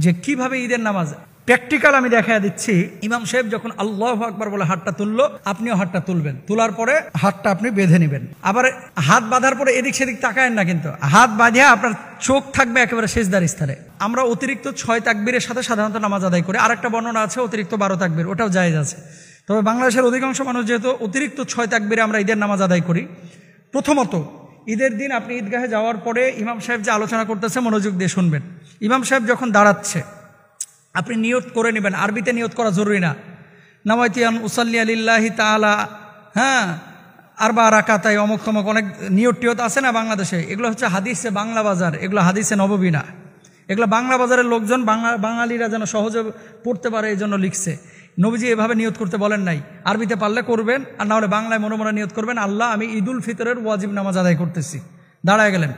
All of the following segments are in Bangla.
যে কিভাবে ঈদের নামাজ প্র্যাকটিক্যাল আমি দেখা দিচ্ছি। ইমাম সাহেব যখন আল্লাহু আকবার বলে হাতটা তুললো, আপনিও হাতটা তুলবেন, তোলার পরে হাতটা আপনি বেঁধে নেবেন। আবার হাত বাঁধার পরে এদিক সেদিক তাকায়েন না, কিন্তু হাত বাঁধিয়া আপনার চোখ থাকবে একেবারে সিজদার স্থানে। আমরা অতিরিক্ত 6 তাকবীরের সাথে সাধারণত নামাজ আদায় করি। আরেকটা বর্ণনা আছে অতিরিক্ত 12 তাকবীর, ওটাও জায়েজ আছে। তবে বাংলাদেশের অধিকাংশ মানুষ যেহেতু অতিরিক্ত 6 তাকবীরে আমরা ঈদের নামাজ আদায় করি। প্রথমত ঈদের দিন আপনি ঈদগাহে যাওয়ার পরে ইমাম সাহেব যে আলোচনা করতেছে মনোযোগ দিয়ে শুনবেন। ইমাম সাহেব যখন দাঁড়াচ্ছে আপনি নিয়ত করে নেবেন। আরবিতে নিয়ত করা জরুরি না। নাওয়াইতু আন উসাল্লি লিল্লাহি তাআলা, আরবা রাকাতাই, অমুক তমুক অনেক নিয়ত টিয়ত আছে না বাংলাদেশে। এগুলো হচ্ছে হাদিসে বাংলা বাজার, এগুলো হাদিসে নববী না। এগুলো বাংলা বাজারের লোকজন বাঙালিরা যেন সহজে পড়তে পারে এই জন্য লিখছে। নবীজি এভাবে নিয়ত করতে বলেন নাই। আরবিতে পারলে করবেন, আর না হলে বাংলায় মনে মনে নিয়ত করবেন, আল্লাহ আমি ঈদুল ফিতরের ওয়াজিব নামাজ আদায় করতেছি। দাঁড়ায় গেলেন।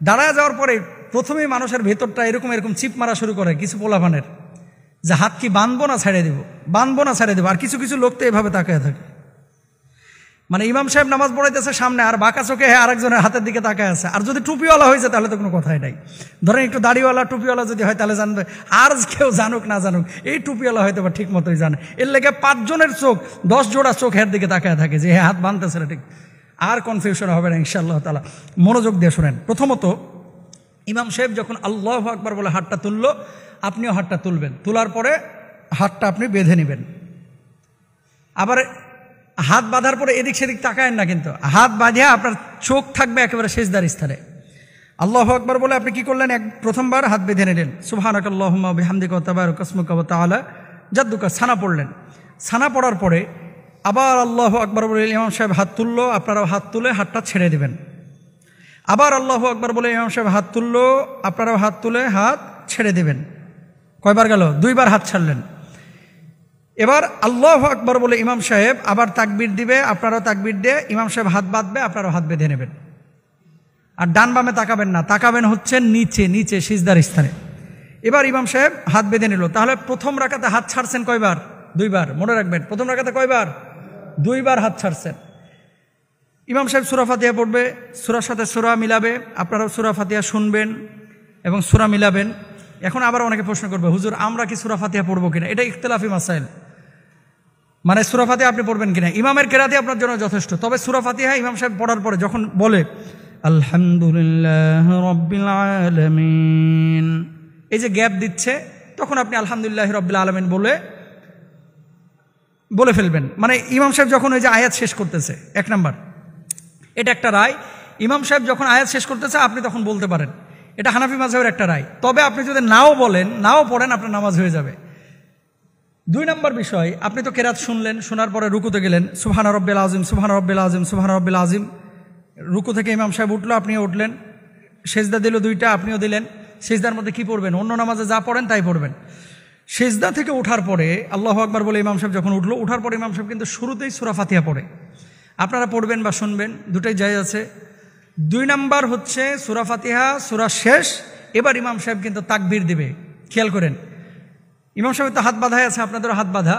দাঁড়ায় যাওয়ার পরে প্রথমেই মানুষের ভেতরটা এরকম চিপ মারা শুরু করে কিছু পোলাপানের, যে হাত কি বাঁধবো না ছেড়ে দেবো, বাঁধবো না ছেড়ে দেবো। আর কিছু কিছু লোক তো এভাবে তাকায় থাকে, মানে ইমাম সাহেব নামাজ পড়াইতেছে সামনে আর বাঁকা চোখে আরেকজনের হাতের দিকে তাকায় আছে। আর যদি টুপিওয়ালা হয়েছে তাহলে তো কোনো কথাই নাই। ধরেন একটু দাড়িওয়ালা টুপিওয়ালা যদি হয় তাহলে জানবে, আর কেউ জানুক না জানুক এই টুপিওয়ালা হয়তো বা ঠিক মতোই জানে। এর লেগে 5 জনের চোখ 10 জোড়া চোখের দিকে তাকায় থাকে যে হাত বাঁধতেছে না ঠিক। আর কনফিউশন হবে না ইনশাআল্লাহ তাআলা। মনোযোগ দিয়ে শোনেন। প্রথমত ইমাম সাহেব যখন আল্লাহু আকবার বলে হাতটা তুললো, আপনিও হাতটা তুলবেন, তোলার পরে হাতটা আপনি বেঁধে নেবেন। আবার হাত বাঁধার পরে এদিক সেদিক তাকায়েন না, কিন্তু হাত বাঁধিয়া আপনার চোখ থাকবে একেবারে সিজদার স্থানে। আল্লাহু আকবার বলে আপনি কি করলেন, প্রথমবার হাত বেঁধে নিলেন। সুবহানাকাল্লাহুম্মা ওয়া বিহামদিকা ওয়া তাবারাকা ইসমুকা ওয়া তাআলা জাদ্দুকা, সানা পড়লেন। সানা পড়ার পরে আবার আল্লাহু আকবার বলে ইমাম সাহেব হাত তুললো, আপনারাও হাত তুলে হাতটা ছেড়ে দেবেন। আবার আল্লাহু আকবার বলে ইমাম সাহেব হাত তুললো, আপনারাও হাত তুলে হাত ছেড়ে দেবেন। কয়বার গেল? 2 বার হাত ছাড়লেন। এবার আল্লাহু আকবার বলে ইমাম সাহেব আবার তাকবীর দিবে, আপনারাও তাকবীর দিয়ে ইমাম সাহেব হাত বাঁধবে, আপনারাও হাত বেঁধে নেবেন। আর ডান বামে তাকাবেন না, তাকাবেন হচ্ছে নিচে নিচে সিজদার স্থানে। এবার ইমাম সাহেব হাত বেঁধে নিল। তাহলে প্রথম রাকাতে হাত ছাড়ছেন কয়বার? 2 বার। মনে রাখবেন প্রথম রাকাতে কয়বার? 2 বার হাত ছাড়ছেন। ইমাম সাহেব সূরা ফাতিহা পড়বে, সূরার সাথে সূরা মিলাবে, আপনারাও সূরা ফাতিহা শুনবেন এবং সূরা মিলাবেন। এখন আবার অনেকে প্রশ্ন করবে, হুজুর আমরা কি সূরা ফাতিহা পড়বো কিনা? এটা ইখতিলাফি মাসাইল, মানে সূরা ফাতিহা আপনি পড়বেন কিনা। ইমামের কেরাতে আপনার জন্য যথেষ্ট। তবে সূরা ফাতিহা ইমাম সাহেব পড়ার পরে যখন বলে আলহামদুলিল্লাহ রাব্বিল আলামিন, এই যে গ্যাপ দিচ্ছে, তখন আপনি আলহামদুলিল্লাহ রাব্বিল আলামিন বলে ফেলবেন। মানে ইমাম সাহেব যখন ওই যে আয়াত শেষ করতেছে, 1 নাম্বার, এটা একটা রায়। ইমাম সাহেব যখন আয়াত শেষ করতেছে আপনি তখন বলতে পারেন, এটা হানাফি মাযহাবের একটা রায়। তবে আপনি যদি নাও বলেন, নাও পড়েন, আপনার নামাজ হয়ে যাবে। 2 নম্বর বিষয়, আপনি তো কেরাত শুনলেন, শোনার পরে রুকুতে গেলেন, সুবহান রাব্বিল আযীম, সুবহান রাব্বিল আযীম, সুবহান রাব্বিল আযীম। রুকু থেকে ইমাম সাহেব উঠলো, আপনিও উঠলেন। সেজদা দিল 2টা, আপনিও দিলেন। সেজদার মধ্যে কি পড়বেন? অন্য নামাজে যা পড়েন তাই পড়বেন। সেজদা থেকে ওঠার পরে আল্লাহু আকবার বলে ইমাম সাহেব যখন উঠলো, উঠার পরে ইমাম সাহেব কিন্তু শুরুতেই সূরা ফাতিহা পড়ে। আপনারা পড়বেন বা শুনবেন, দুটাই জায়েজ আছে। 2 নাম্বার হচ্ছে সূরা ফাতিহা, সূরা শেষ। এবার ইমাম সাহেব কিন্তু তাকবীর দিবে। খেয়াল করেন, ইমাম সাহেব তো হাত বাঁধাই আছে, আপনাদেরও হাত বাঁধা।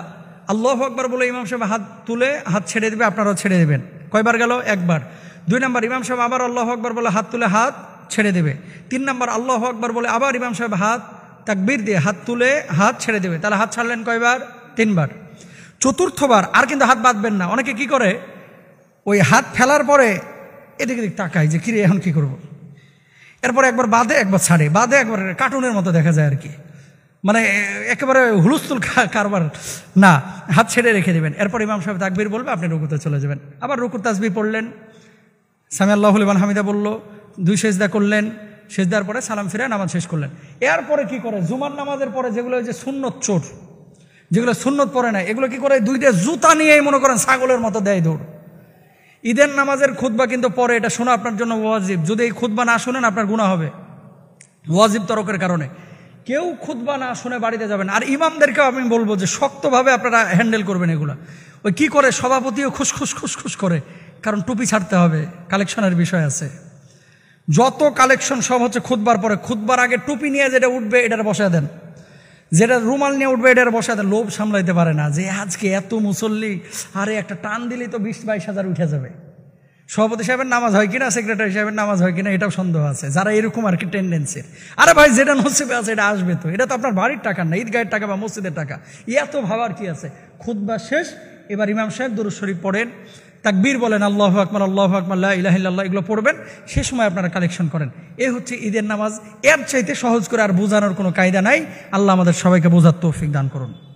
আল্লাহু আকবার বলে ইমাম সাহেব হাত তুলে হাত ছেড়ে দেবে, আপনারাও ছেড়ে দেবেন। কয়বার গেল? 1 বার। 2 নাম্বার ইমাম সাহেব আবার আল্লাহু আকবার বলে হাত তুলে হাত ছেড়ে দেবে। 3 নাম্বার আল্লাহু আকবার বলে আবার ইমাম সাহেব হাত তাকবীর দিয়ে হাত তুলে হাত ছেড়ে দেবে। তাহলে হাত ছাড়লেন কয়বার? 3 বার। 4র্থবার আর কিন্তু হাত বাঁধবেন না। অনেকে কি করে, ওই হাত ফেলার পরে এদিক এদিক তাকায় যে কিরে এখন কি করব। এরপরে একবার বাঁধে, একবার ছাড়ে, বাঁধে একবার, কার্টুনের মতো দেখা যায় আর কি। মানে একেবারে হুলস্থুল কারবার না, হাত ছেড়ে রেখে দেবেন। এরপর ইমাম সাহেব তাকবীর বলবে, আপনি রুকুতে চলে যাবেন। আবার রুকুর তাসবিহ পড়লেন, সামি আল্লাহু লিমান হামিদা বলল, 2 সেজদা করলেন, সেজদার পরে সালাম ফিরে নামাজ শেষ করলেন। এরপরে কি করে, জুমার নামাজের পরে যেগুলো যে সুন্নত চোট, যেগুলো সুন্নত পড়ে না, এগুলো কি করে, 2টা জুতা নিয়েই মনে করেন ছাগলের মতো দেয় দৌড়। ঈদের নামাজের খুতবা কিন্তু পরে, এটা শোনা আপনার জন্য ওয়াজিব। যদি এই খুতবা না শোনেন আপনার গুনাহ হবে ওয়াজিব তরকের কারণে। কেউ খুতবা না শুনে বাড়িতে যাবেন। আর ইমামদেরকেও আমি বলবো যে শক্তভাবে আপনারা হ্যান্ডেল করবেন এগুলা। ওই কি করে, সভাপতিও খুশখুশ করে, কারণ টুপি ছাড়তে হবে, কালেকশনের বিষয় আছে। যত কালেকশন সব হচ্ছে খুতবার পরে। খুতবার আগে টুপি নিয়ে যেটা উঠবে এটার বসায় দেন, যেটা রুমাল নিয়ে উঠবে এটার বসায় দেন। লোভ সামলাইতে পারে না যে আজকে এত মুসল্লি, আরে একটা টান দিলেই তো 20-22 হাজার উঠে যাবে। সভাপতি সাহেবের নামাজ হয় কিনা, সেক্রেটারি সাহেবের নামাজ হয় কিনা, এটাও সন্দেহ আছে যারা এরকম আর কি টেন্ডেন্সির। আরে ভাই, যেটা নসিবে আছে এটা আসবে তো, এটা তো আপনার বাড়ির টাকা না, ঈদগাহের টাকা বা মসজিদের টাকা, এত ভাবার কি আছে। খুতবা শেষ, এবার ইমাম সাহেব দুরূদ শরীফ পড়েন, তাকবীর বলেন, আল্লাহু আকবার, আল্লাহু আকবার, লা ইলাহা ইল্লাল্লাহ, এগুলো পড়বেন। সে সময় আপনারা কালেকশন করেন। এ হচ্ছে ঈদের নামাজ। এর চাইতে সহজ করে আর বোঝানোর কোনো কায়দা নাই। আল্লাহ আমাদের সবাইকে বোঝার তৌফিক দান করুন।